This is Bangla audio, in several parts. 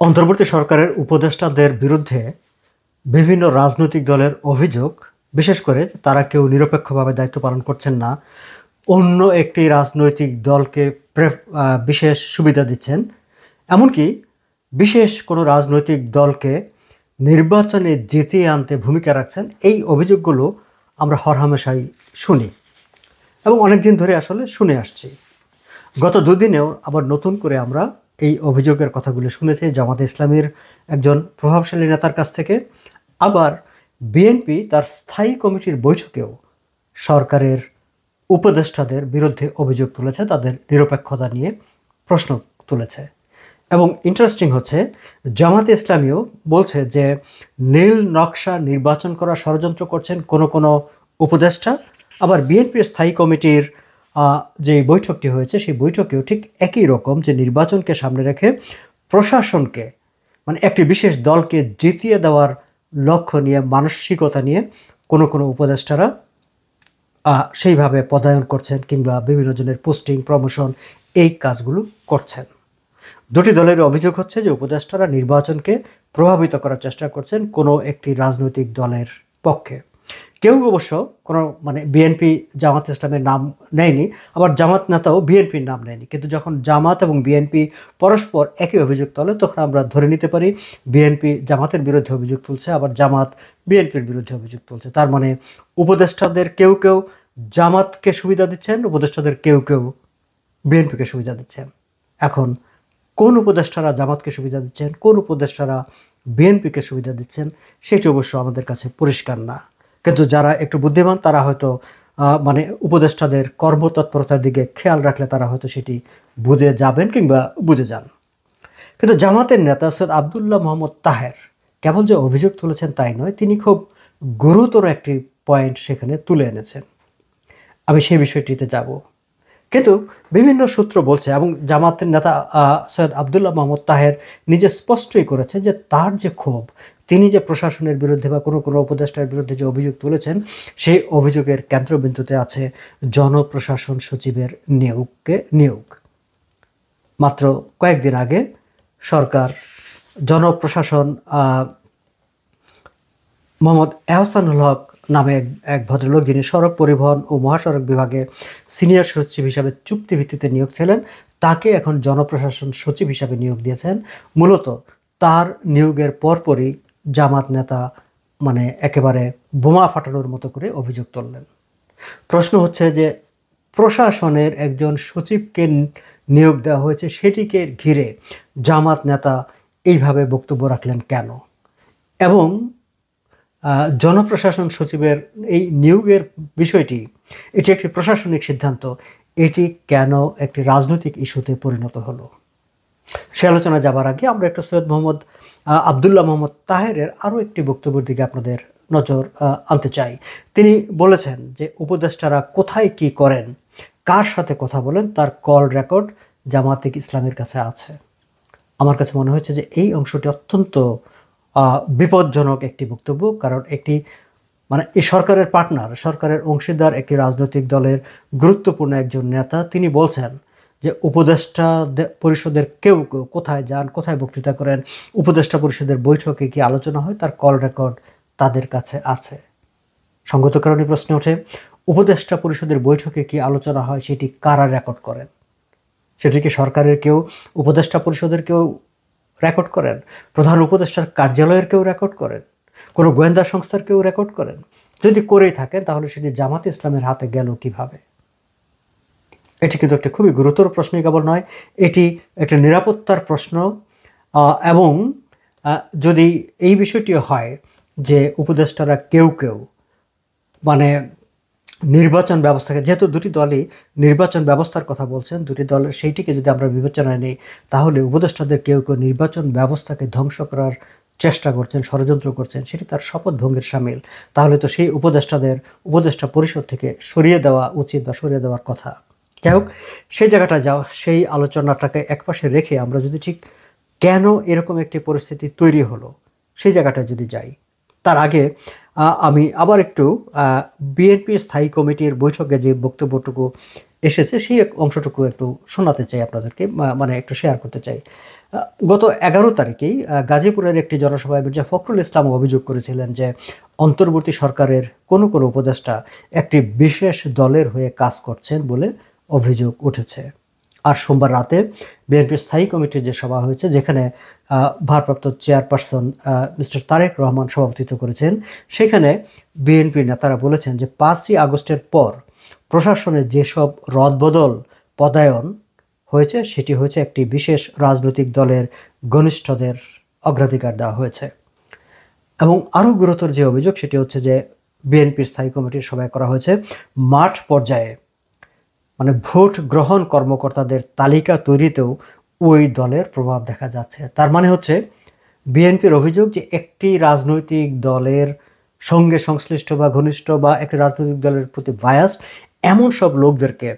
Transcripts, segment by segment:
অন্তর্বর্তী সরকারের উপদেষ্টাদের বিরুদ্ধে বিভিন্ন রাজনৈতিক দলের অভিযোগ, বিশেষ করে তারা কেউ নিরপেক্ষভাবে দায়িত্ব পালন করছেন না, অন্য একটি রাজনৈতিক দলকে বিশেষ সুবিধা দিচ্ছেন, এমনকি বিশেষ কোনো রাজনৈতিক দলকে নির্বাচনে জিতিয়ে আনতে ভূমিকা রাখছেন। এই অভিযোগগুলো আমরা হরহামেশাই শুনি এবং অনেক দিন ধরে আসলে শুনে আসছি। গত দুদিনেও আবার নতুন করে আমরা এই অভিযোগের কথাগুলো শুনেছি জামাতে ইসলামীর একজন প্রভাবশালী নেতার কাছ থেকে। আবার বিএনপি তার স্থায়ী কমিটির বৈঠকেও সরকারের উপদেষ্টাদের বিরুদ্ধে অভিযোগ তুলেছে, তাদের নিরপেক্ষতা নিয়ে প্রশ্ন তুলেছে। এবং ইন্টারেস্টিং হচ্ছে, জামাতে ইসলামীও বলছে যে নীল নকশা নির্বাচন করার ষড়যন্ত্র করছেন কোনো উপদেষ্টা। আবার বিএনপির স্থায়ী কমিটির যে বৈঠকটি হয়েছে সেই বৈঠকেও ঠিক একই রকম, যে নির্বাচনকে সামনে রেখে প্রশাসনকে, মানে একটি বিশেষ দলকে জিতিয়ে দেওয়ার লক্ষ্য নিয়ে, মানসিকতা নিয়ে কোনো উপদেষ্টারা সেইভাবে পদায়ন করছেন কিংবা বিভিন্ন জনের পোস্টিং, প্রমোশন, এই কাজগুলো করছেন। দুটি দলের অভিযোগ হচ্ছে যে উপদেষ্টারা নির্বাচনকে প্রভাবিত করার চেষ্টা করছেন কোনো একটি রাজনৈতিক দলের পক্ষে। কেউ অবশ্য বিএনপি জামাত ইসলামের নাম নেয়নি, আবার জামাত নেতাও বিএনপির নাম নেয়নি। কিন্তু যখন জামাত এবং বিএনপি পরস্পর একই অভিযোগ তোলে, তখন আমরা ধরে নিতে পারি বিএনপি জামাতের বিরুদ্ধে অভিযোগ তুলছে, আবার জামাত বিএনপির বিরুদ্ধে অভিযোগ তুলছে। তার মানে উপদেষ্টাদের কেউ কেউ জামাতকে সুবিধা দিচ্ছেন, উপদেষ্টাদের কেউ কেউ বিএনপিকে সুবিধা দিচ্ছেন। এখন কোন উপদেষ্টারা জামাতকে সুবিধা দিচ্ছেন, কোন উপদেষ্টারা বিএনপিকে সুবিধা দিচ্ছেন, সেটি অবশ্য আমাদের কাছে পরিষ্কার না। কিন্তু যারা একটু বুদ্ধিমান তারা হয়তো উপদেষ্টাদের কর্মতৎপরতার দিকে খেয়াল রাখলে তারা হয়তো সেটি বুঝে যাবেন কিংবা বুঝে যান। কিন্তু জামাতের নেতা সৈয়দ আবদুল্লাহ মোহাম্মদ তাহের কেবল যে অভিযোগ তুলেছেন তাই নয়, তিনি খুব গুরুতর একটি পয়েন্ট সেখানে তুলে এনেছেন। আমি সেই বিষয়টিতে যাব। কিন্তু বিভিন্ন সূত্র বলছে, এবং জামাতের নেতা সৈয়দ আবদুল্লাহ মোহাম্মদ তাহের নিজে স্পষ্টই করেছে যে তার যে ক্ষোভ, তিনি যে প্রশাসনের বিরুদ্ধে বা কোনো উপদেষ্টার বিরুদ্ধে যে অভিযোগ তুলেছেন, সেই অভিযোগের কেন্দ্রবিন্দুতে আছে জনপ্রশাসন সচিবের নিয়োগ। মাত্র কয়েকদিন আগে সরকার জনপ্রশাসন মোহাম্মদ এহসানুল হক নামে এক ভদ্রলোক, যিনি সড়ক পরিবহন ও মহাসড়ক বিভাগে সিনিয়র সচিব হিসাবে চুক্তিভিত্তিতে নিয়োগ ছিলেন, তাকে এখন জনপ্রশাসন সচিব হিসাবে নিয়োগ দিয়েছেন। মূলত তার নিয়োগের পরপরই জামাত নেতা একেবারে বোমা ফাটানোর মতো করে অভিযোগ তুললেন। প্রশ্ন হচ্ছে যে প্রশাসনের একজন সচিবকে নিয়োগ দেওয়া হয়েছে, সেটিকে ঘিরে জামাত নেতা এইভাবে বক্তব্য রাখলেন কেন? এবং জনপ্রশাসন সচিবের এই নিয়োগের বিষয়টি, এটি একটি প্রশাসনিক সিদ্ধান্ত, এটি কেন একটি রাজনৈতিক ইস্যুতে পরিণত হলো? সে আলোচনা যাবার আগে আমরা একটা সৈয়দ আবদুল্লাহ মোহাম্মদ তাহেরের আরও একটি বক্তব্যের দিকে আপনাদের নজর আনতে চাই। তিনি বলেছেন যে উপদেষ্টারা কোথায় কি করেন, কার সাথে কথা বলেন, তার কল রেকর্ড জামাতে ইসলামের কাছে আছে। আমার কাছে মনে হয়েছে যে এই অংশটি অত্যন্ত বিপজ্জনক একটি বক্তব্য। কারণ একটি এই সরকারের পার্টনার, সরকারের অংশীদার একটি রাজনৈতিক দলের গুরুত্বপূর্ণ একজন নেতা, তিনি বলছেন যে উপদেষ্টা পরিষদের কেউ কেউ কোথায় যান, কোথায় বক্তৃতা করেন, উপদেষ্টা পরিষদের বৈঠকে কি আলোচনা হয়, তার কল রেকর্ড তাদের কাছে আছে। সঙ্গত কারণে প্রশ্ন ওঠে, উপদেষ্টা পরিষদের বৈঠকে কি আলোচনা হয় সেটি কারা রেকর্ড করেন? সেটি কি সরকারের কেউ, উপদেষ্টা পরিষদের কেউ রেকর্ড করেন? প্রধান উপদেষ্টার কার্যালয়ের কেউ রেকর্ড করেন? কোনো গোয়েন্দা সংস্থার কেউ রেকর্ড করেন? যদি করেই থাকেন তাহলে সেটি জামাত ইসলামের হাতে গেল কিভাবে? এটি কিন্তু একটা খুবই গুরুতর প্রশ্নই কেবল নয়, এটি একটা নিরাপত্তার প্রশ্ন। এবং যদি এই বিষয়টি হয় যে উপদেষ্টারা কেউ কেউ নির্বাচন ব্যবস্থাকে, যেহেতু দুটি দলই নির্বাচন ব্যবস্থার কথা বলছেন, দুটি দলের সেইটিকে যদি আমরা বিবেচনায় নিই, তাহলে উপদেষ্টাদের কেউ কেউ নির্বাচন ব্যবস্থাকে ধ্বংস করার চেষ্টা করছেন, ষড়যন্ত্র করছেন, সেটি তার শপথ ভঙ্গের সামিল। তাহলে তো সেই উপদেষ্টাদের উপদেষ্টা পরিষদ থেকে সরিয়ে দেওয়া উচিত বা সরিয়ে দেওয়ার কথা। যাই হোক, সেই জায়গাটা যাওয়া, সেই আলোচনাটাকে একপাশে রেখে আমরা যদি ঠিক কেন এরকম একটি পরিস্থিতি তৈরি হলো সেই জায়গাটা যদি যাই, তার আগে আমি আবার একটু বিএনপির স্থায়ী কমিটির বৈঠকে যে বক্তব্যটুকু এসেছে সেই অংশটুকু একটু শোনাতে চাই আপনাদেরকে, একটু শেয়ার করতে চাই। গত 11 তারিখেই গাজীপুরের একটি জনসভায় মির্জা ফখরুল ইসলাম অভিযোগ করেছিলেন যে অন্তর্বর্তী সরকারের কোনো কোনো উপদেষ্টা একটি বিশেষ দলের হয়ে কাজ করছেন বলে অভিযোগ উঠেছে। আর সোমবার রাতে বিএনপির স্থায়ী কমিটির যে সভা হয়েছে, যেখানে ভারপ্রাপ্ত চেয়ারপারসন মিস্টার তারেক রহমান সভাপতিত্ব করেছেন, সেখানে বিএনপি নেতারা বলেছেন যে 5ই আগস্টের পর প্রশাসনে যেসব রদবদল পদায়ন হয়েছে সেটি হয়েছে একটি বিশেষ রাজনৈতিক দলের ঘনিষ্ঠদের অগ্রাধিকার দেওয়া হয়েছে। এবং আরও গুরুতর যে অভিযোগ সেটি হচ্ছে যে বিএনপির স্থায়ী কমিটির সভায় করা হয়েছে মাঠ পর্যায়ে, মানে ভোট গ্রহণ কর্মকর্তাদের তালিকা তৈরিতেও ওই দলের প্রভাব দেখা যাচ্ছে। তার মানে হচ্ছে বিএনপির অভিযোগ যে একটি রাজনৈতিক দলের সঙ্গে সংশ্লিষ্ট বা ঘনিষ্ঠ বা একটি রাজনৈতিক দলের প্রতি বায়াস এমন সব লোকদেরকে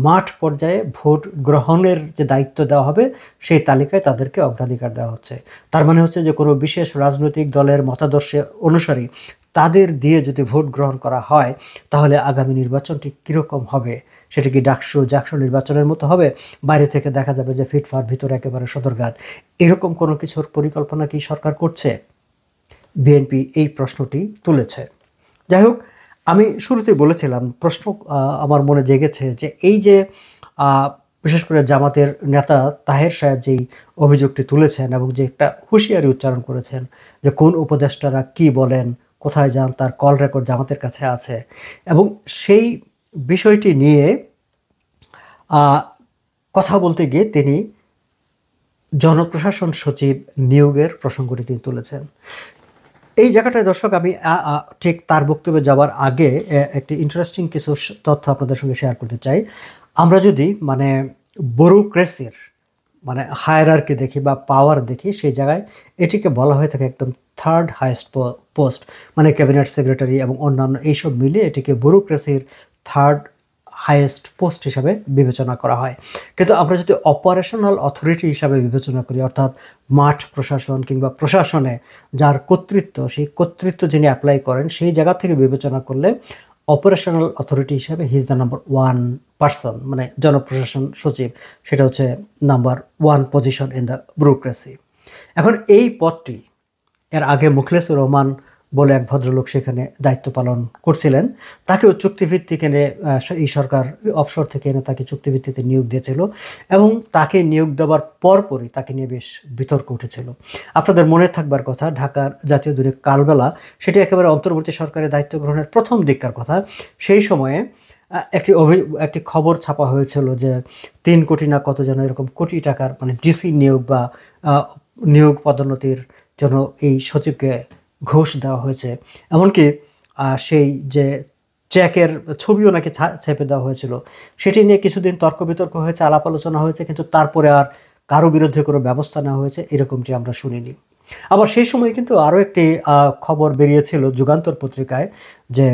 মাঠ পর্যায়ে ভোট গ্রহণের যে দায়িত্ব দেওয়া হবে সেই তালিকায় তাদেরকে অগ্রাধিকার দেওয়া হচ্ছে। তার মানে হচ্ছে যে কোনো বিশেষ রাজনৈতিক দলের মতাদর্শে অনুসারী তাদের দিয়ে যদি ভোট গ্রহণ করা হয় তাহলে আগামী নির্বাচনটি কীরকম হবে, সেটি কি জাকসু নির্বাচনের মতো হবে, বাইরে থেকে দেখা যাবে যে ফিটফাট, ভিতরে একেবারে সদরঘাট, এরকম কোনো কিছুর পরিকল্পনা কি সরকার করছে? বিএনপি এই প্রশ্নটি তুলেছে। যাই হোক, আমি শুরুতেই বলেছিলাম প্রশ্ন আমার মনে জেগেছে যে এই যে বিশেষ করে জামাতের নেতা তাহের সাহেব যেই অভিযোগটি তুলেছেন এবং যে একটা হুঁশিয়ারি উচ্চারণ করেছেন যে কোন উপদেষ্টারা কি বলেন, কোথায় যান, তার কল রেকর্ড জামাতের কাছে আছে, এবং সেই বিষয়টি নিয়ে কথা বলতে গিয়ে তিনি জনপ্রশাসন সচিব নিয়োগের প্রসঙ্গটি তিনি তুলেছেন। এই জায়গাটায় দর্শক আমি ঠিক তার বক্তব্যে যাওয়ার আগে একটি ইন্টারেস্টিং কিছু তথ্য আপনাদের সঙ্গে শেয়ার করতে চাই। আমরা যদি মানে ব্যুরোক্রেসির মানে হায়ারার্কি দেখি বা পাওয়ার দেখি, সেই জায়গায় এটিকে বলা হয়ে থাকে একদম থার্ড হাইয়েস্ট পোস্ট, মানে ক্যাবিনেট সেক্রেটারি এবং অন্যান্য এইসব মিলিয়ে এটিকে ব্যুরোক্রেসির থার্ড হাইয়েস্ট পোস্ট হিসাবে বিবেচনা করা হয়। কিন্তু আমরা যদি অপারেশনাল অথরিটি হিসাবে বিবেচনা করি, অর্থাৎ মাঠ প্রশাসন কিংবা প্রশাসনে যার কর্তৃত্ব, সেই কর্তৃত্ব যিনি অ্যাপ্লাই করেন, সেই জায়গা থেকে বিবেচনা করলে অপারেশনাল অথরিটি হিসাবে he is the number 1 person, মানে জনপ্রশাসন সচিব, সেটা হচ্ছে number 1 position in the bureaucracy. এখন এই পদটি এর আগে মুখলেসুর রহমান বলে এক ভদ্রলোক সেখানে দায়িত্ব পালন করছিলেন। তাকেও চুক্তিভিত্তিক এনে এই সরকার অবসর থেকে এনে তাকে চুক্তিভিত্তিতে নিয়োগ দিয়েছিল এবং তাকে নিয়োগ দেওয়ার পরপরই তাকে নিয়ে বেশ বিতর্ক উঠেছিল। আপনাদের মনে থাকবার কথা, ঢাকার জাতীয় দৈনিক কালবেলা, সেটি একেবারে অন্তর্বর্তী সরকারের দায়িত্ব গ্রহণের প্রথম দিককার কথা। সেই সময়ে একটি খবর ছাপা হয়েছিল যে 3 কোটি না কত যেন এরকম কোটি টাকার মানে ডিসি নিয়োগ বা নিয়োগ পদোন্নতির জন্য এই সচিবকে ঘুষ দেওয়া হয়েছে। এমনকি সেই যে চেকের ছবিও নাকি ছেপে দেওয়া হয়েছিল। সেটি নিয়ে কিছুদিন তর্ক বিতর্ক হয়েছে, আলাপ আলোচনা হয়েছে, কিন্তু তারপরে আর কারো বিরুদ্ধে কোনো ব্যবস্থা নেওয়া হয়েছে এরকমটি আমরা শুনিনি। আবার সেই সময় কিন্তু আরও একটি খবর বেরিয়েছিল যুগান্তর পত্রিকায় যে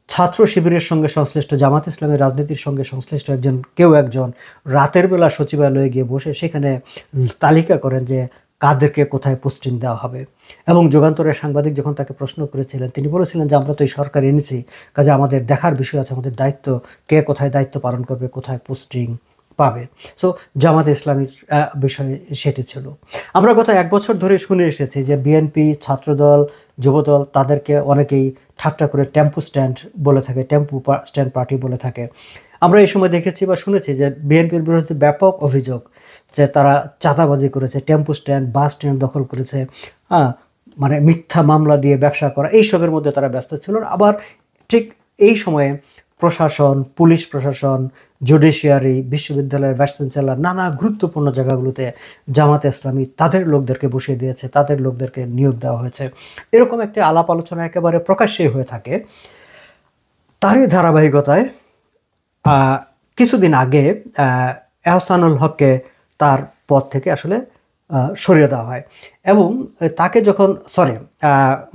ছাত্র শিবিরের সঙ্গে সংশ্লিষ্ট, জামাত ইসলামের রাজনীতির সঙ্গে সংশ্লিষ্ট কেউ একজন রাতের বেলা সচিবালয়ে গিয়ে বসে সেখানে তালিকা করেন যে কাদেরকে কোথায় পোস্টিং দেওয়া হবে। এবং যুগান্তরের সাংবাদিক যখন তাকে প্রশ্ন করেছিলেন, তিনি বলেছিলেন যে আমরা তো এই সরকার এনেছি, কাজে আমাদের দেখার বিষয় আছে, আমাদের দায়িত্ব কে কোথায় দায়িত্ব পালন করবে, কোথায় পোস্টিং পাবে। সো জামাত ইসলামীর বিষয়ে সেটি ছিল। আমরা গত 1 বছর ধরে শুনে এসেছি যে বিএনপি, ছাত্রদল, যুবদল তাদেরকে অনেকেই ঠাট্টা করে টেম্পু স্ট্যান্ড বলে থাকে, টেম্পু স্ট্যান্ড পার্টি বলে থাকে। আমরা এই সময় দেখেছি বা শুনেছি যে বিএনপির বিরুদ্ধে ব্যাপক অভিযোগ যে তারা চাঁদাবাজি করেছে, টেম্পু স্ট্যান্ড, বাস স্ট্যান্ড দখল করেছে, মানে মিথ্যা মামলা দিয়ে ব্যবসা করা, এইসবের মধ্যে তারা ব্যস্ত ছিল। আবার ঠিক এই সময়ে প্রশাসন, পুলিশ প্রশাসন, জুডিশিয়ারি, বিশ্ববিদ্যালয়ের ভাইস চ্যান্সেলর, নানা গুরুত্বপূর্ণ জায়গাগুলোতে জামাতে ইসলামী তাদের লোকদেরকে বসিয়ে দিয়েছে, তাদের লোকদেরকে নিয়োগ দেওয়া হয়েছে। এরকম একটি আলাপ আলোচনা একেবারে প্রকাশ্যেই হয়ে থাকে। তারই ধারাবাহিকতায় কিছুদিন আগে এহসানুল হককে তার পদ থেকে আসলে সরিয়ে দেওয়া হয় এবং তাকে যখন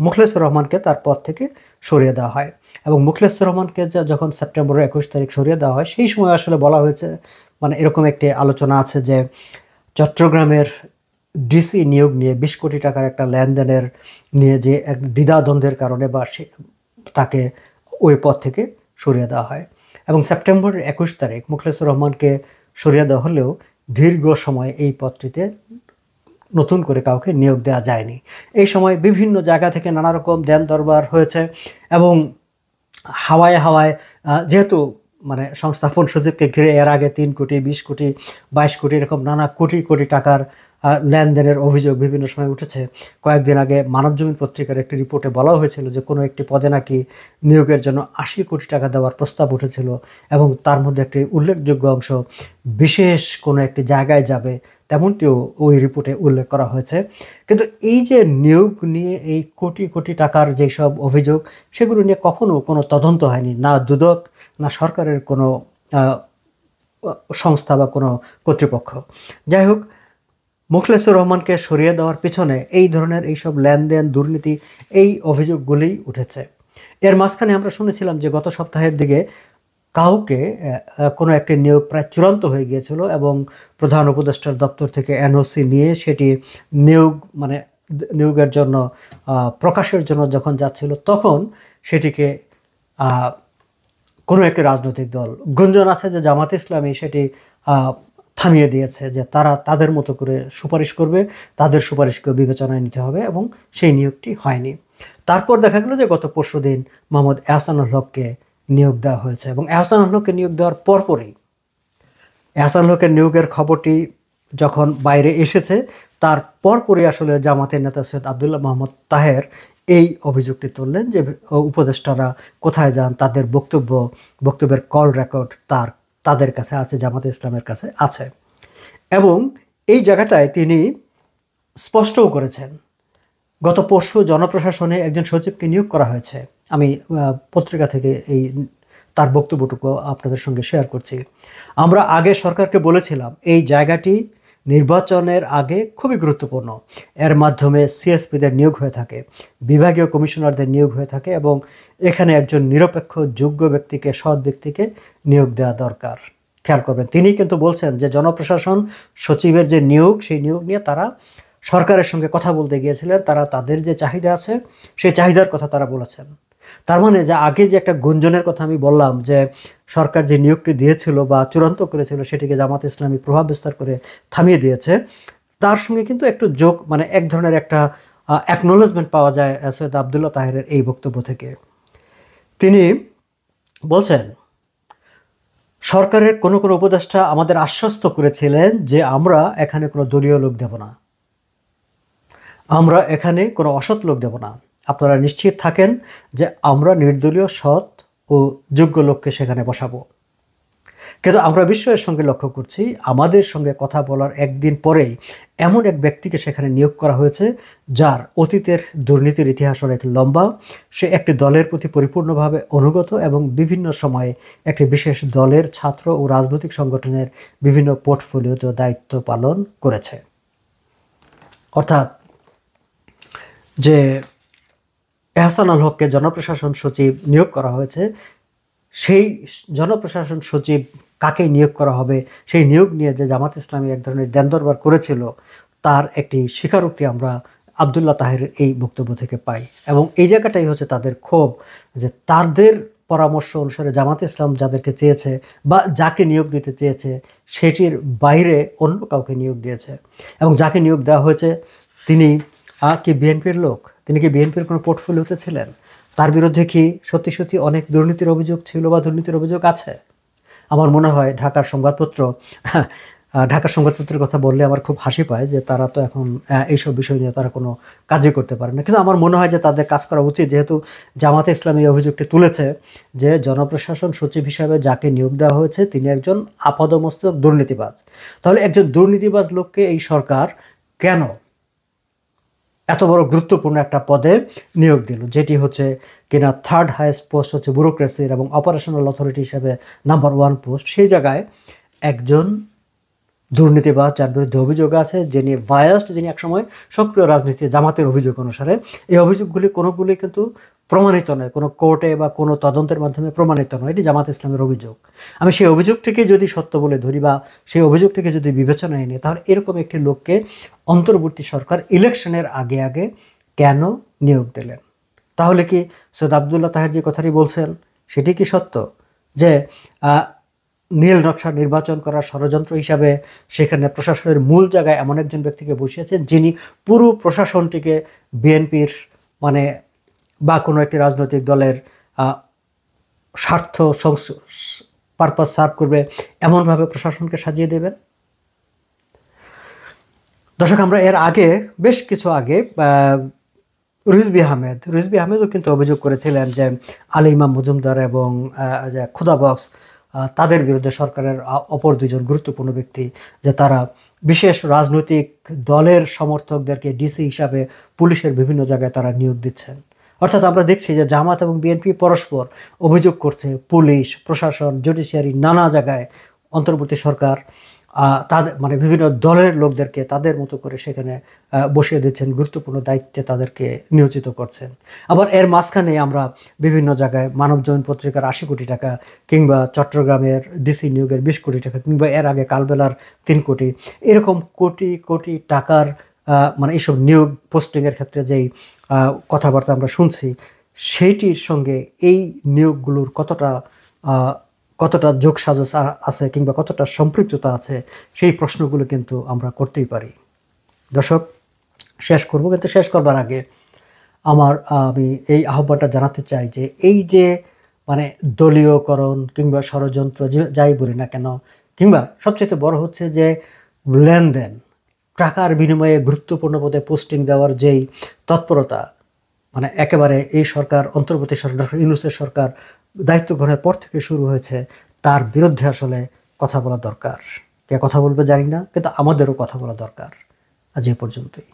মুখলেসুর রহমানকে তার পদ থেকে সরিয়ে দেওয়া হয় এবং মুখলেসুর রহমানকে যখন সেপ্টেম্বরের 21 তারিখ সরিয়ে দেওয়া হয়, সেই সময় আসলে বলা হয়েছে, মানে এরকম একটি আলোচনা আছে যে চট্টগ্রামের ডিসি নিয়োগ নিয়ে 20 কোটি টাকার একটা লেনদেনের নিয়ে যে এক দ্বিধাদ্বন্দ্বের কারণে বা তাকে ওই পদ থেকে সরিয়ে দেওয়া হয় এবং সেপ্টেম্বরের 21 তারিখ মুখলেসুর রহমানকে সরিয়ে দেওয়া হলেও দীর্ঘ সময় এই পদটিতে নতুন করে কাউকে নিয়োগ দেওয়া যায়নি। এই সময় বিভিন্ন জায়গা থেকে নানা রকম দেন দরবার হয়েছে এবং হাওয়ায় হাওয়ায় যেহেতু মানে সংস্থাপন সচিবকে ঘিরে এর আগে ৩ কোটি, ২০ কোটি, ২২ কোটি এরকম নানা কোটি কোটি টাকার লেনদেনের অভিযোগ বিভিন্ন সময় উঠেছে। কয়েকদিন আগে মানবজমিন পত্রিকার একটি রিপোর্টে বলা হয়েছিল যে কোনো একটি পদে নাকি নিয়োগের জন্য ৮০ কোটি টাকা দেওয়ার প্রস্তাব উঠেছিল এবং তার মধ্যে একটি উল্লেখযোগ্য অংশ বিশেষ কোনো একটি জায়গায় যাবে, তেমনটিও ওই রিপোর্টে উল্লেখ করা হয়েছে। কিন্তু এই যে নিয়োগ নিয়ে এই কোটি কোটি টাকার যেসব অভিযোগ, সেগুলো নিয়ে কখনো কোনো তদন্ত হয়নি, না দুদক না সরকারের কোনো সংস্থা বা কোনো কর্তৃপক্ষ। যাই হোক, মোখলেসুর রহমানকে সরিয়ে দেওয়ার পিছনে এই ধরনের এইসব লেনদেন, দুর্নীতি, এই অভিযোগগুলোই উঠেছে। এর মাঝখানে আমরা শুনেছিলাম যে গত সপ্তাহের দিকে কাউকে কোনো একটি নিয়োগ প্রায় চূড়ান্ত হয়ে গিয়েছিল এবং প্রধান উপদেষ্টার দপ্তর থেকে এনওসি নিয়ে সেটি নিয়োগের জন্য প্রকাশের জন্য যখন যাচ্ছিল, তখন সেটিকে কোনো একটি রাজনৈতিক দল, গুঞ্জন আছে যে জামাত ইসলামী, সেটি থামিয়ে দিয়েছে যে তারা তাদের মতো করে সুপারিশ করবে, তাদের সুপারিশকে বিবেচনায় নিতে হবে, এবং সেই নিয়োগটি হয়নি। তারপর দেখা গেল যে গত পরশুদিন মোহাম্মদ এহসানুল হককে নিয়োগ দেওয়া হয়েছে এবং এহসানুল হককে নিয়োগ দেওয়ার পরপরই এহসানুল হকের নিয়োগের খবরটি যখন বাইরে এসেছে, তার পরপরই আসলে জামাতের নেতা সৈয়দ আবদুল্লাহ মোহাম্মদ তাহের এই অভিযোগটি তুললেন যে উপদেষ্টারা কোথায় যান, তাদের বক্তব্যের কল রেকর্ড তাদের কাছে আছে, জামাতে ইসলামের কাছে আছে। এবং এই জায়গাটায় তিনি স্পষ্টও করেছেন, গত পরশু জনপ্রশাসনে একজন সচিবকে নিয়োগ করা হয়েছে। আমি পত্রিকা থেকে তার বক্তব্যটুকু আপনাদের সঙ্গে শেয়ার করছি। আমরা আগে সরকারকে বলেছিলাম এই জায়গাটি নির্বাচনের আগে খুবই গুরুত্বপূর্ণ। এর মাধ্যমে সিএসপিদের নিয়োগ হয়ে থাকে, বিভাগীয় কমিশনারদের নিয়োগ হয়ে থাকে এবং এখানে একজন নিরপেক্ষ যোগ্য ব্যক্তিকে, সৎ ব্যক্তিকে নিয়োগ দেওয়া দরকার। খেয়াল করবেন, তিনি কিন্তু বলছেন যে জনপ্রশাসন সচিবের যে নিয়োগ, সেই নিয়োগ নিয়ে তারা সরকারের সঙ্গে কথা বলতে গিয়েছিলেন। তারা তাদের যে চাহিদা আছে সেই চাহিদার কথা তারা বলেছেন। তার মানে যে আগে যে একটা গুঞ্জনের কথা আমি বললাম যে সরকার যে নিয়োগটি দিয়েছিল বা চূড়ান্ত করেছিল সেটিকে জামাত ইসলামী প্রভাব বিস্তার করে থামিয়ে দিয়েছে, তার সঙ্গে কিন্তু একটু যোগ, এক ধরনের একটা অ্যাকনোলেজমেন্ট পাওয়া যায় সৈয়দ আবদুল্লাহ তাহেরের এই বক্তব্য থেকে। তিনি বলছেন, সরকারের কোনো কোনো উপদেষ্টা আমাদের আশ্বস্ত করেছিলেন যে আমরা এখানে কোনো দলীয় লোক দেব না, আমরা এখানে কোনো অসৎ লোক দেব না, আপনারা নিশ্চিত থাকেন যে আমরা নির্দলীয়, সৎ ও যোগ্য লোককে সেখানে বসাবো। কিন্তু আমরা বিস্ময়ের সঙ্গে লক্ষ্য করছি, আমাদের সঙ্গে কথা বলার একদিন পরেই এমন এক ব্যক্তিকে সেখানে নিয়োগ করা হয়েছে যার অতীতের দুর্নীতির ইতিহাস অনেক লম্বা। সে একটি দলের প্রতি পরিপূর্ণভাবে অনুগত এবং বিভিন্ন সময়ে একটি বিশেষ দলের, ছাত্র ও রাজনৈতিক সংগঠনের বিভিন্ন পোর্টফোলিওতে দায়িত্ব পালন করেছে। অর্থাৎ যে এহসানুল হককে জনপ্রশাসন সচিব নিয়োগ করা হয়েছে, সেই জনপ্রশাসন সচিব কাকে নিয়োগ করা হবে, সেই নিয়োগ নিয়ে যে জামাত ইসলামী এক ধরনের দেনদরবার করেছিল, তার একটি স্বীকারোক্তি আমরা আবদুল্লাহ তাহেরের এই বক্তব্য থেকে পাই। এবং এই জায়গাটাই হচ্ছে তাদের ক্ষোভ, যে তাদের পরামর্শ অনুসারে জামাত ইসলাম যাদেরকে চেয়েছে বা যাকে নিয়োগ দিতে চেয়েছে সেটির বাইরে অন্য কাউকে নিয়োগ দিয়েছে। এবং যাকে নিয়োগ দেওয়া হয়েছে তিনি কি বিএনপির লোক? তিনি কি বিএনপির কোনো পোর্টফোলিওতে ছিলেন? তার বিরুদ্ধে কি সত্যি সত্যি অনেক দুর্নীতির অভিযোগ ছিল বা দুর্নীতির অভিযোগ আছে? আমার মনে হয় ঢাকার সংবাদপত্রের কথা বললে আমার খুব হাসি পায় যে তারা তো এখন এইসব বিষয় নিয়ে তারা কোনো কাজই করতে পারে না। কিন্তু আমার মনে হয় যে তাদের কাজ করা উচিত, যেহেতু জামাতে ইসলামী অভিযোগটি তুলেছে যে জনপ্রশাসন সচিব হিসাবে যাকে নিয়োগ দেওয়া হয়েছে তিনি একজন আপাদমস্তক দুর্নীতিবাজ। তাহলে একজন দুর্নীতিবাজ লোককে এই সরকার কেন এত বড় গুরুত্বপূর্ণ একটা পদে নিয়োগ দিল, যেটি হচ্ছে কিনা থার্ড হাইয়েস্ট পোস্ট হচ্ছে ব্যুরোক্রেসির এবং অপারেশনাল অথরিটি হিসেবে নাম্বার 1 পোস্ট। সেই জায়গায় একজন দুর্নীতিবাজ যার বিরুদ্ধে অভিযোগ আছে, যিনি বায়াসড, যিনি একসময় সক্রিয় রাজনীতি, জামাতের অভিযোগ অনুসারে। এই অভিযোগগুলি কোনোগুলি কিন্তু প্রমাণিত নয়, কোনো কোর্টে বা কোনো তদন্তের মাধ্যমে প্রমাণিত নয়, এটি জামাত ইসলামের অভিযোগ। আমি সেই অভিযোগটিকে যদি সত্য বলে ধরি বা সেই অভিযোগটিকে যদি বিবেচনায় নিই, তাহলে এরকম একটি লোককে অন্তর্বর্তী সরকার ইলেকশনের আগে আগে কেন নিয়োগ দিলেন? তাহলে কি সৈয়দ আবদুল্লাহ তাহের যে কথাটি বলছেন সেটি কি সত্য, যে নীল নকশা নির্বাচন করার ষড়যন্ত্র হিসাবে সেখানে প্রশাসনের মূল জায়গায় এমন একজন ব্যক্তিকে বসিয়েছেন যিনি পুরো প্রশাসনটিকে বিএনপির মানে বা কোনো একটি রাজনৈতিক দলের স্বার্থ পারপাস সার্ভ করবে এমনভাবে প্রশাসনকে সাজিয়ে দেবেন। দর্শক, আমরা এর আগে বেশ কিছু আগে রিজভী আহমেদও কিন্তু অভিযোগ করেছিলেন যে আলী ইমাম মজুমদার এবং যে খুদা বক্স তাদের বিরুদ্ধে সরকারের অপর দুজন গুরুত্বপূর্ণ ব্যক্তি যে তারা বিশেষ রাজনৈতিক দলের সমর্থকদেরকে ডিসি হিসাবে পুলিশের বিভিন্ন জায়গায় তারা নিয়োগ দিচ্ছেন। অর্থাৎ আমরা দেখছি যে জামাত এবং বিএনপি পরস্পর অভিযোগ করছে পুলিশ, প্রশাসন, জুডিশিয়ারি নানা জায়গায় অন্তর্বর্তী সরকার তাদের মানে বিভিন্ন দলের লোকদেরকে তাদের মতো করে সেখানে বসিয়ে দিচ্ছেন, গুরুত্বপূর্ণ দায়িত্বে তাদেরকে নিয়োজিত করছেন। আবার এর মাঝখানে আমরা বিভিন্ন জায়গায় মানবজমিন পত্রিকার 80 কোটি টাকা, কিংবা চট্টগ্রামের ডিসি নিয়োগের 20 কোটি টাকা, কিংবা এর আগে কালবেলার 3 কোটি, এরকম কোটি কোটি টাকার মানে এইসব নিয়োগ পোস্টিংয়ের ক্ষেত্রে যেই কথাবার্তা আমরা শুনছি, সেইটির সঙ্গে এই নিয়োগগুলোর কতটা যোগসাজশ আছে কিংবা কতটা সম্পৃক্ততা আছে, সেই প্রশ্নগুলো কিন্তু আমরা করতেই পারি। দর্শক, শেষ করব, কিন্তু শেষ করবার আগে আমি এই আহ্বানটা জানাতে চাই যে এই যে মানে দলীয়করণ কিংবা ষড়যন্ত্র যাই বলি না কেন, কিংবা সবচেয়ে বড় হচ্ছে যে লেনদেন, টাকার বিনিময়ে গুরুত্বপূর্ণ পদে পোস্টিং দেওয়ার যেই তৎপরতা, মানে একেবারে এই সরকার, অন্তর্বর্তী সরকার, ইউনূসের সরকার দায়িত্ব গ্রহণের পর থেকে শুরু হয়েছে, তার বিরুদ্ধে আসলে কথা বলা দরকার। কে কথা বলবে জানি না, কিন্তু আমাদেরও কথা বলা দরকার। আজ এ পর্যন্তই।